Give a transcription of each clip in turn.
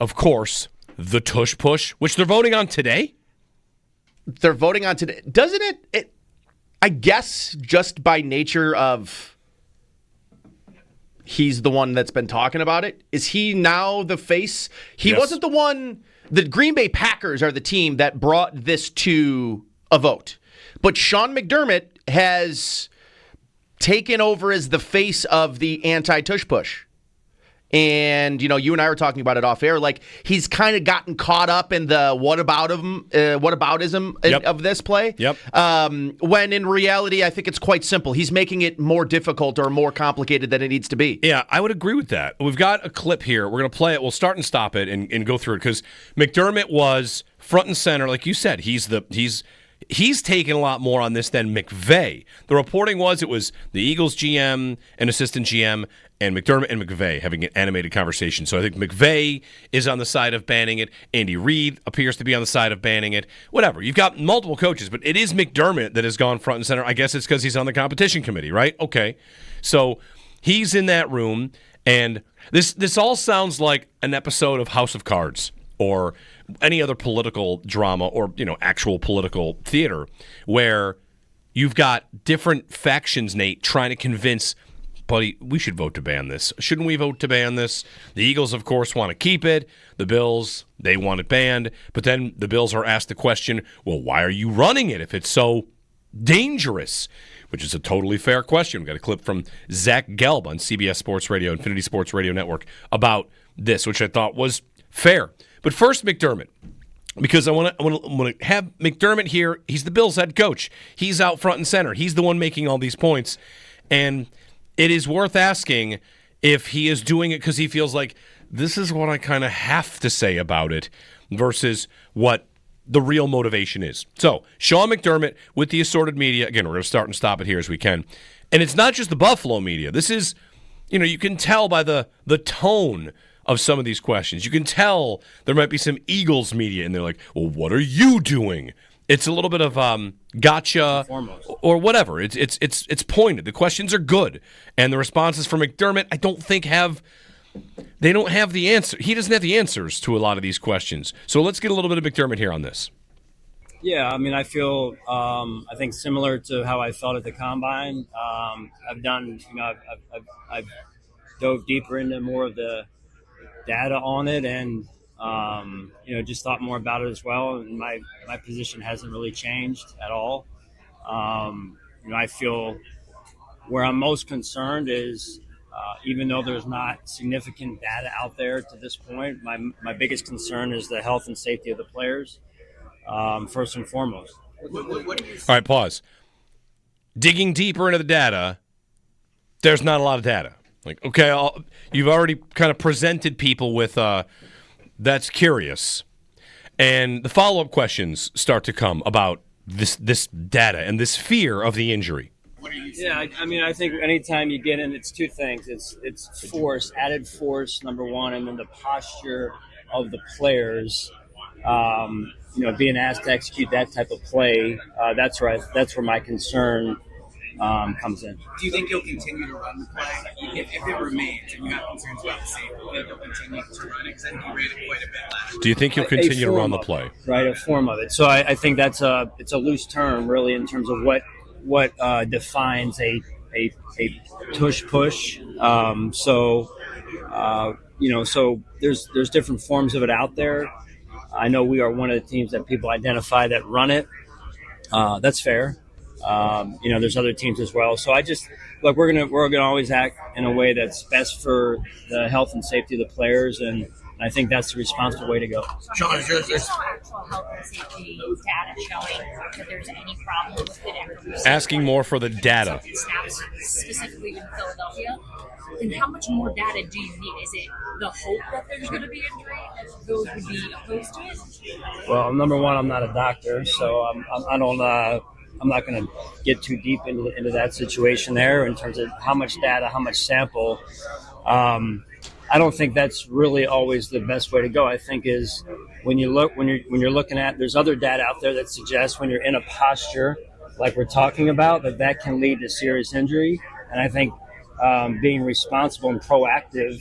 of course, the Tush push, which they're voting on today. They're voting on today. Doesn't it? I guess just by nature of he's the one that's been talking about it. Is he now the face? He wasn't the one. The Green Bay Packers are the team that brought this to a vote. But Sean McDermott has taken over as the face of the anti-Tush push. And, you and I were talking about it off air. Like, he's kind of gotten caught up in the whataboutism of this play. Yep. When in reality, I think it's quite simple. He's making it more difficult or more complicated than it needs to be. Yeah, I would agree with that. We've got a clip here. We're going to play it. We'll start and stop it and go through it because McDermott was front and center. Like you said, he's taken a lot more on this than McVay. The reporting was it was the Eagles GM and assistant GM and McDermott and McVay having an animated conversation. So I think McVay is on the side of banning it. Andy Reid appears to be on the side of banning it. Whatever. You've got multiple coaches, but it is McDermott that has gone front and center. I guess it's because he's on the competition committee, right? Okay. So he's in that room, and this all sounds like an episode of House of Cards or any other political drama or, actual political theater where you've got different factions, Nate, trying to convince, buddy, we should vote to ban this. Shouldn't we vote to ban this? The Eagles, of course, want to keep it. The Bills, they want it banned. But then the Bills are asked the question, well, why are you running it if it's so dangerous? Which is a totally fair question. We've got a clip from Zach Gelb on CBS Sports Radio, Infinity Sports Radio Network, about this, which I thought was fair. But first, McDermott, because I want to have McDermott here. He's the Bills head coach. He's out front and center. He's the one making all these points. And it is worth asking if he is doing it because he feels like this is what I kind of have to say about it versus what the real motivation is. So, Sean McDermott with the assorted media. Again, we're going to start and stop it here as we can. And it's not just the Buffalo media. This is, you can tell by the tone of some of these questions. You can tell there might be some Eagles media, and they're like, well, what are you doing? It's a little bit of gotcha or whatever. It's pointed. The questions are good. And the responses from McDermott, I don't think they don't have the answer. He doesn't have the answers to a lot of these questions. So let's get a little bit of McDermott here on this. Yeah, I mean, I feel, I think similar to how I felt at the Combine. I've done, I've dove deeper into more of the data on it and, just thought more about it as well. And my position hasn't really changed at all. I feel where I'm most concerned is, even though there's not significant data out there to this point, my biggest concern is the health and safety of the players, first and foremost. All right, pause. Digging deeper into the data, there's not a lot of data. Like, okay, you've already kind of presented people with that's curious. And the follow-up questions start to come about this data and this fear of the injury. Yeah, I think anytime you get in, it's two things. It's force, added force, number one, and then the posture of the players, being asked to execute that type of play. That's where my concern comes in. Do you think he'll continue to run the play? If it remains, and you have concerns about the safety, do you think he'll continue to run it? Because I think he ran it quite a bit last year. Do you think he'll continue to run the play? Right, a form of it. So I think it's a loose term, really, in terms of what defines a tush push. So there's different forms of it out there. I know we are one of the teams that people identify that run it. That's fair. There's other teams as well. So we're gonna always act in a way that's best for the health and safety of the players, and I think that's the responsible way to go. Sean, is there actual health and safety data showing that there's any problem with it? Asking more for the data. Snaps specifically in Philadelphia. And how much more data do you need? Is it the hope that there's going to be injury and those would be opposed to it? Well, number one, I'm not a doctor, so I'm not going to get too deep into that situation there in terms of how much data, how much sample. I don't think that's really always the best way to go. I think is when you're looking at, there's other data out there that suggests when you're in a posture like we're talking about, that can lead to serious injury. And I think being responsible and proactive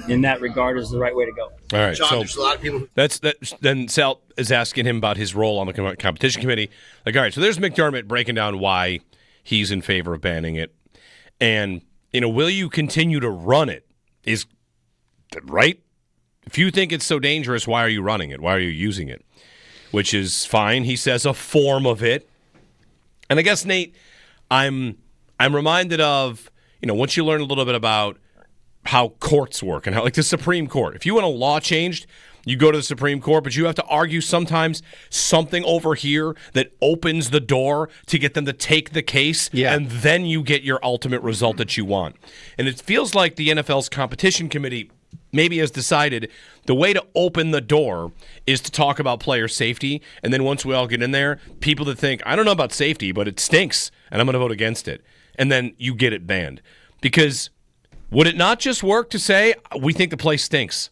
in that regard is the right way to go. All right, John, so there's a lot of people. then Sal is asking him about his role on the competition committee. Like, all right, so there's McDermott breaking down why he's in favor of banning it, and will you continue to run it? Is right. If you think it's so dangerous, why are you running it? Why are you using it? Which is fine. He says a form of it, and I guess Nate, I'm reminded of once you learn a little bit about how courts work and how, like, the Supreme Court. If you want a law changed, you go to the Supreme Court, but you have to argue sometimes something over here that opens the door to get them to take the case, and then you get your ultimate result that you want. And it feels like the NFL's competition committee maybe has decided the way to open the door is to talk about player safety, and then once we all get in there, people that think, I don't know about safety, but it stinks, and I'm going to vote against it. And then you get it banned. Because would it not just work to say, we think the play stinks?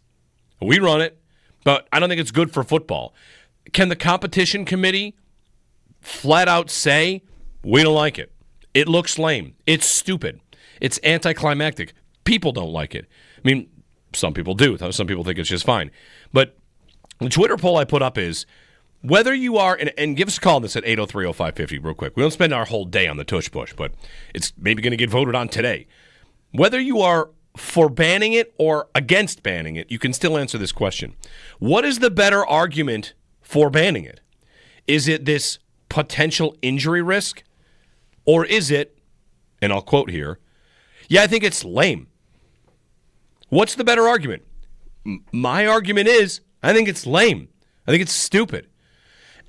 We run it, but I don't think it's good for football. Can the competition committee flat out say, we don't like it? It looks lame. It's stupid. It's anticlimactic. People don't like it. I mean, some people do. Some people think it's just fine. But the Twitter poll I put up is, whether you are, and give us a call on this at 803-0550 real quick. We don't spend our whole day on the tush push, but it's maybe going to get voted on today. Whether you are for banning it or against banning it, you can still answer this question. What is the better argument for banning it? Is it this potential injury risk? Or is it, and I'll quote here, I think it's lame. What's the better argument? My argument is, I think it's lame. I think it's stupid.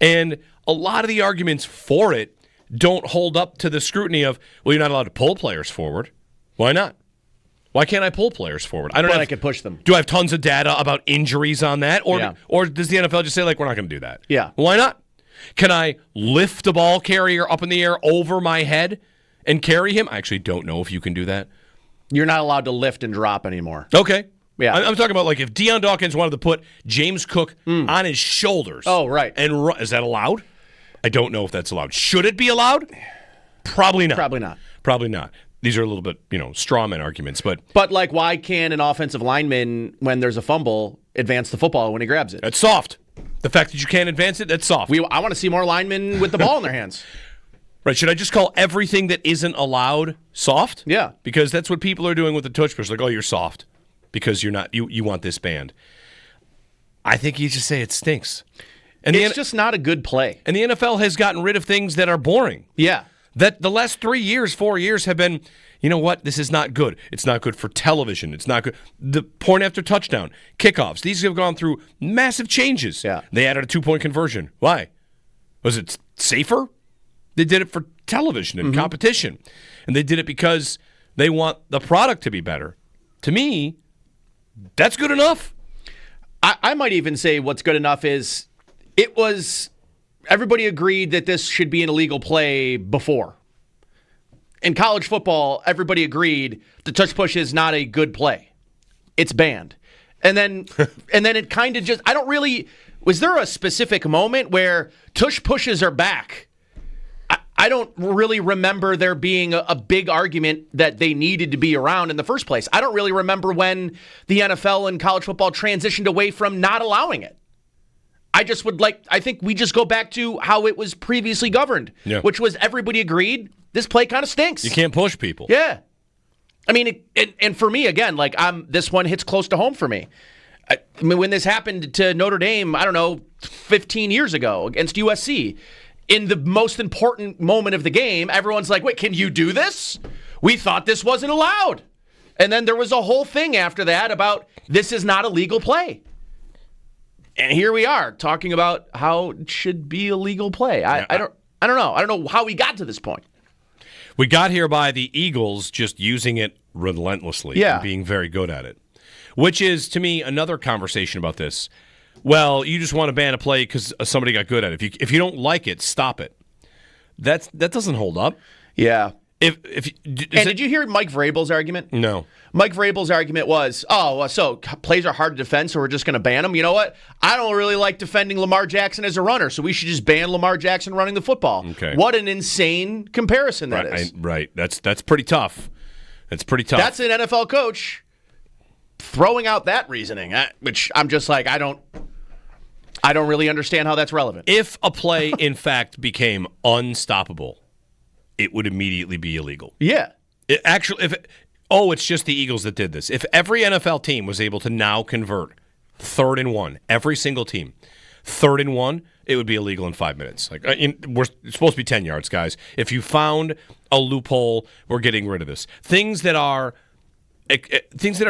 And a lot of the arguments for it don't hold up to the scrutiny of, well, you're not allowed to pull players forward. Why not? Why can't I pull players forward? I can push them. Do I have tons of data about injuries on that? Or does the NFL just say, like, we're not going to do that? Yeah. Why not? Can I lift a ball carrier up in the air over my head and carry him? I actually don't know if you can do that. You're not allowed to lift and drop anymore. Okay. Yeah. I'm talking about, like, if Deion Dawkins wanted to put James Cook on his shoulders. Oh, right. And is that allowed? I don't know if that's allowed. Should it be allowed? Probably not. Probably not. These are a little bit, straw man arguments. But like, why can an offensive lineman, when there's a fumble, advance the football when he grabs it? That's soft. The fact that you can't advance it, that's soft. I want to see more linemen with the ball in their hands. Right. Should I just call everything that isn't allowed soft? Yeah. Because that's what people are doing with the tush push. Like, oh, you're soft because you're not. You want this banned. I think you just say it stinks. And it's just not a good play. And the NFL has gotten rid of things that are boring. Yeah. That the last 4 years have been, you know what, this is not good. It's not good for television. It's not good. The point after touchdown, kickoffs, these have gone through massive changes. Yeah. They added a 2-point conversion. Why? Was it safer? They did it for television and competition. And they did it because they want the product to be better. To me, that's good enough. I might even say what's good enough is it was... Everybody agreed that this should be an illegal play before. In college football, everybody agreed the touch push is not a good play. It's banned. And then it kind of just, was there a specific moment where tush pushes are back? I don't really remember there being a big argument that they needed to be around in the first place. I don't really remember when the NFL and college football transitioned away from not allowing it. I think we just go back to how it was previously governed, which was everybody agreed this play kind of stinks. You can't push people. Yeah. I mean, and for me, again, like this one hits close to home for me. I mean, when this happened to Notre Dame, 15 years ago against USC, in the most important moment of the game, everyone's like, wait, can you do this? We thought this wasn't allowed. And then there was a whole thing after that about this is not a legal play. And here we are talking about how it should be a legal play. I don't know. I don't know how we got to this point. We got here by the Eagles just using it relentlessly and being very good at it, which is, to me, another conversation about this. Well, you just want to ban a play because somebody got good at it. If you don't like it, stop it. That doesn't hold up. Yeah. Did you hear Mike Vrabel's argument? No. Mike Vrabel's argument was, so plays are hard to defend, so we're just going to ban them. You know what? I don't really like defending Lamar Jackson as a runner, so we should just ban Lamar Jackson running the football. Okay. What an insane comparison that is. Right. That's pretty tough. That's pretty tough. That's an NFL coach throwing out that reasoning, which I'm just like, I don't really understand how that's relevant. If a play, in fact, became unstoppable, it would immediately be illegal. Yeah. It's just the Eagles that did this. If every NFL team was able to now convert 3rd and 1, every single team, 3rd and 1, it would be illegal in 5 minutes. It's supposed to be 10 yards, guys. If you found a loophole, we're getting rid of this. Things that are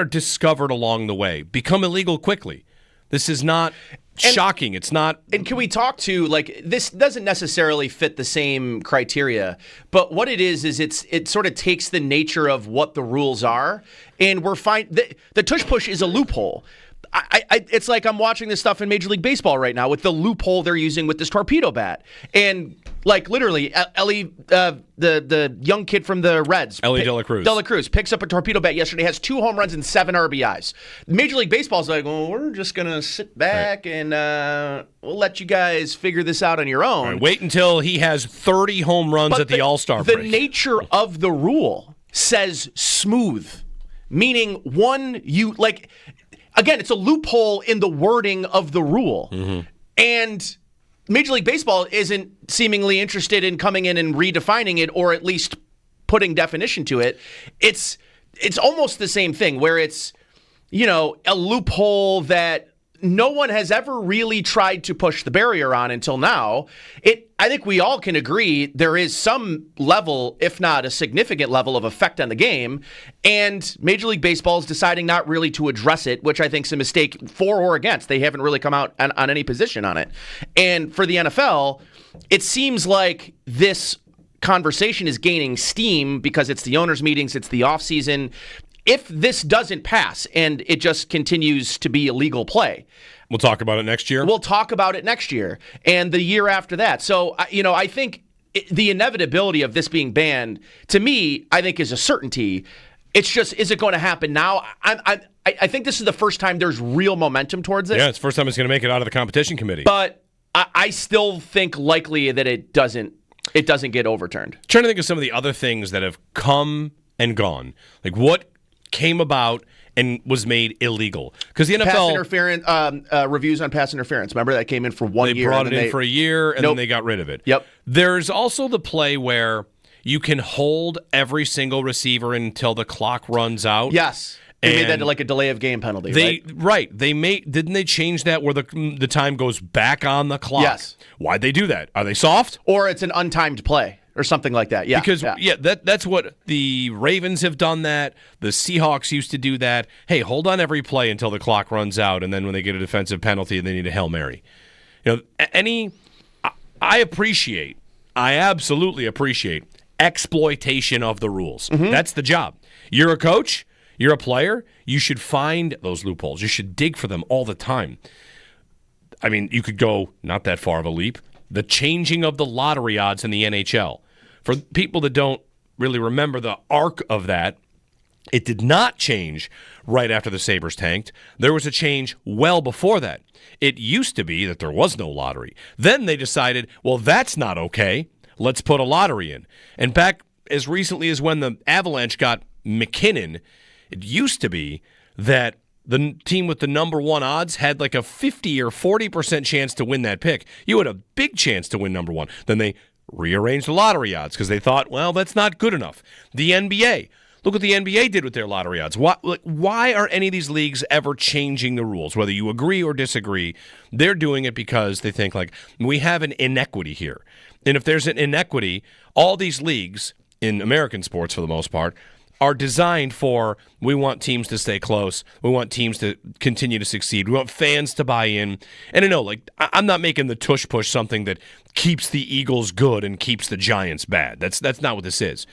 discovered along the way become illegal quickly. This is not shocking. It's not. And can we talk to, this doesn't necessarily fit the same criteria, but what it is it sort of takes the nature of what the rules are, and we're fine. The tush push is a loophole. It's like I'm watching this stuff in Major League Baseball right now with the loophole they're using with this torpedo bat. And, literally, Ellie, the young kid from the Reds. Ellie De La Cruz picks up a torpedo bat yesterday, has 2 home runs and 7 RBIs. Major League Baseball's like, well, we're just going to sit back and we'll let you guys figure this out on your own. Right, wait until he has 30 home runs at the All-Star break. The nature of the rule says smooth, meaning again, it's a loophole in the wording of the rule. Mm-hmm. And Major League Baseball isn't seemingly interested in coming in and redefining it or at least putting definition to it. It's almost the same thing where it's, a loophole that no one has ever really tried to push the barrier on until now. I think we all can agree there is some level, if not a significant level, of effect on the game, and Major League Baseball is deciding not really to address it, which I think is a mistake for or against. They haven't really come out on any position on it. And for the NFL, it seems like this conversation is gaining steam because it's the owners' meetings, it's the offseason. If this doesn't pass and it just continues to be illegal play, we'll talk about it next year. We'll talk about it next year and the year after that. So, I think the inevitability of this being banned, to me, I think is a certainty. It's just, is it going to happen now? I think this is the first time there's real momentum towards this. Yeah, it's the first time it's going to make it out of the competition committee. But I still think likely that it doesn't get overturned. Trying to think of some of the other things that have come and gone. Like what came about and was made illegal. Because the NFL... Pass interference, reviews on pass interference. Remember that came in for 1 year? They brought it in for a year, and then they got rid of it. Yep. There's also the play where you can hold every single receiver until the clock runs out. Yes. They made that like a delay of game penalty, right? Didn't they change that where the time goes back on the clock? Yes. Why'd they do that? Are they soft? Or it's an untimed play. Or something like that, yeah. Because, that's what the Ravens have done that. The Seahawks used to do that. Hey, hold on every play until the clock runs out, and then when they get a defensive penalty, they need a Hail Mary. I absolutely appreciate exploitation of the rules. Mm-hmm. That's the job. You're a coach, you're a player, you should find those loopholes. You should dig for them all the time. I mean, you could go not that far of a leap. The changing of the lottery odds in the NHL. For people that don't really remember the arc of that, it did not change right after the Sabres tanked. There was a change well before that. It used to be that there was no lottery. Then they decided, well, that's not okay. Let's put a lottery in. And back as recently as when the Avalanche got McKinnon, it used to be that the team with the number 1 odds had like a 50 or 40% chance to win that pick. You had a big chance to win number 1. Then they rearranged the lottery odds because they thought, well, that's not good enough. The NBA. Look what the NBA did with their lottery odds. Why are any of these leagues ever changing the rules? Whether you agree or disagree, they're doing it because they think, we have an inequity here. And if there's an inequity, all these leagues, in American sports for the most part, are designed for, we want teams to stay close. We want teams to continue to succeed. We want fans to buy in. And I know, I'm not making the tush push something that keeps the Eagles good and keeps the Giants bad. That's not what this is.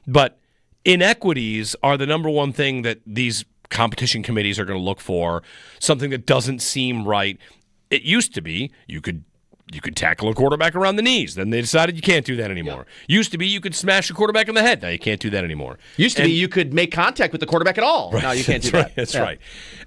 But inequities are the number one thing that these competition committees are going to look for, something that doesn't seem right. It used to be you could tackle a quarterback around the knees. Then they decided you can't do that anymore. Yeah. Used to be you could smash a quarterback in the head. Now you can't do that anymore. Used to be you could make contact with the quarterback at all. Right. Now you can't do that. That. That's right.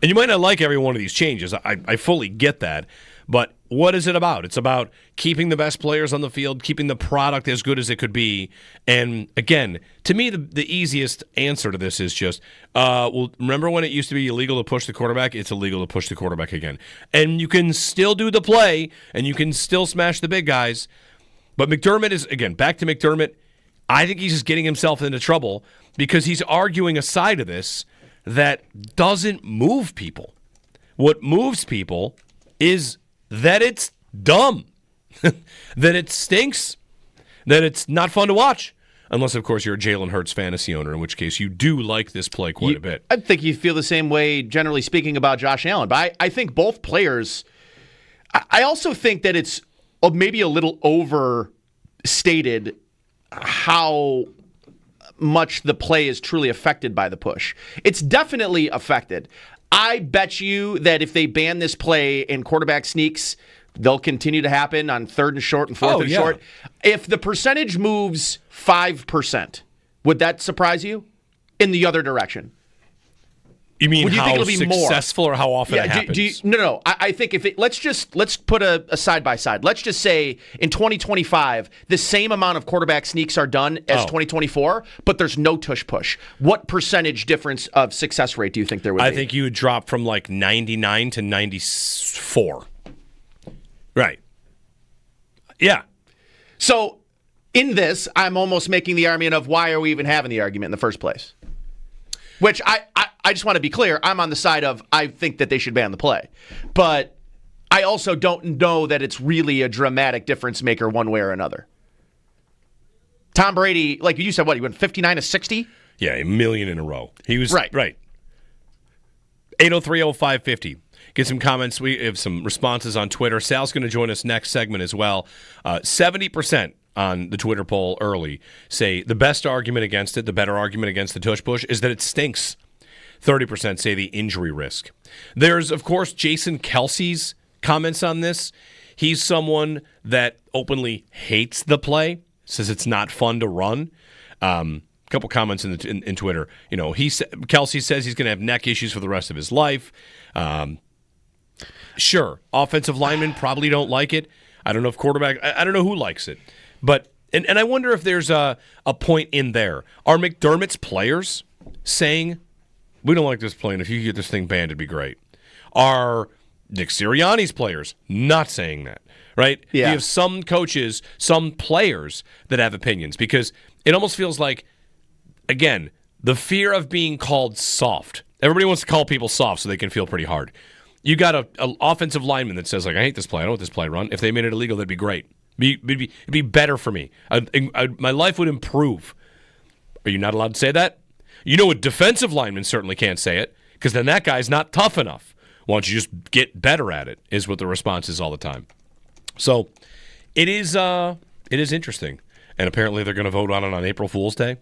And you might not like every one of these changes. I fully get that. But what is it about? It's about keeping the best players on the field, keeping the product as good as it could be. And again, to me, the easiest answer to this is just, well, remember when it used to be illegal to push the quarterback? It's illegal to push the quarterback again. And you can still do the play, and you can still smash the big guys. But McDermott is, again, back to McDermott, I think he's just getting himself into trouble because he's arguing a side of this that doesn't move people. What moves people is that it's dumb, that it stinks, that it's not fun to watch. Unless, of course, you're a Jalen Hurts fantasy owner, in which case you do like this play quite a bit. I think you feel the same way, generally speaking, about Josh Allen. But I think both players, I also think that it's maybe a little overstated how much the play is truly affected by the push. It's definitely affected. I bet you that if they ban this play and quarterback sneaks, they'll continue to happen on 3rd and short and 4th and short. If the percentage moves 5%, would that surprise you in the other direction? You mean Would you how think it'll be successful more? Or how often it happens? No. I think if it, let's put a side by side. Let's just say in 2025, the same amount of quarterback sneaks are done as 2024, but there's no tush push. What percentage difference of success rate do you think there would be? I think you would drop from like 99 to 94. Right. Yeah. So in this, I'm almost making the argument of why are we even having the argument in the first place? Which I just want to be clear, I'm on the side of I think that they should ban the play. But I also don't know that it's really a dramatic difference maker one way or another. Tom Brady, like you said, he went 59 to 60? Yeah, a million in a row. He was right. 803-0550. Get some comments. We have some responses on Twitter. Sal's going to join us next segment as well. 70% on the Twitter poll early say the best argument against it, the better argument against the tush push, is that it stinks. 30% say the injury risk. There's, of course, Jason Kelsey's comments on this. He's someone that openly hates the play, says it's not fun to run. A couple comments in Twitter. Kelsey says he's going to have neck issues for the rest of his life. Sure, offensive linemen probably don't like it. I don't know if quarterback. I don't know who likes it, but and I wonder if there's a point in there. Are McDermott's players saying we don't like this play, and if you get this thing banned, it'd be great? Are Nick Sirianni's players not saying that? Right? Yeah. You have some coaches, some players that have opinions because it almost feels like, again, the fear of being called soft. Everybody wants to call people soft so they can feel pretty hard. You got an offensive lineman that says, like, I hate this play. I don't want this play run. If they made it illegal, that'd be great. It'd be better for me. My life would improve. Are you not allowed to say that? You know a defensive lineman certainly can't say it because then that guy's not tough enough. Why don't you just get better at it is what the response is all the time. So it is interesting. And apparently they're going to vote on it on April Fool's Day.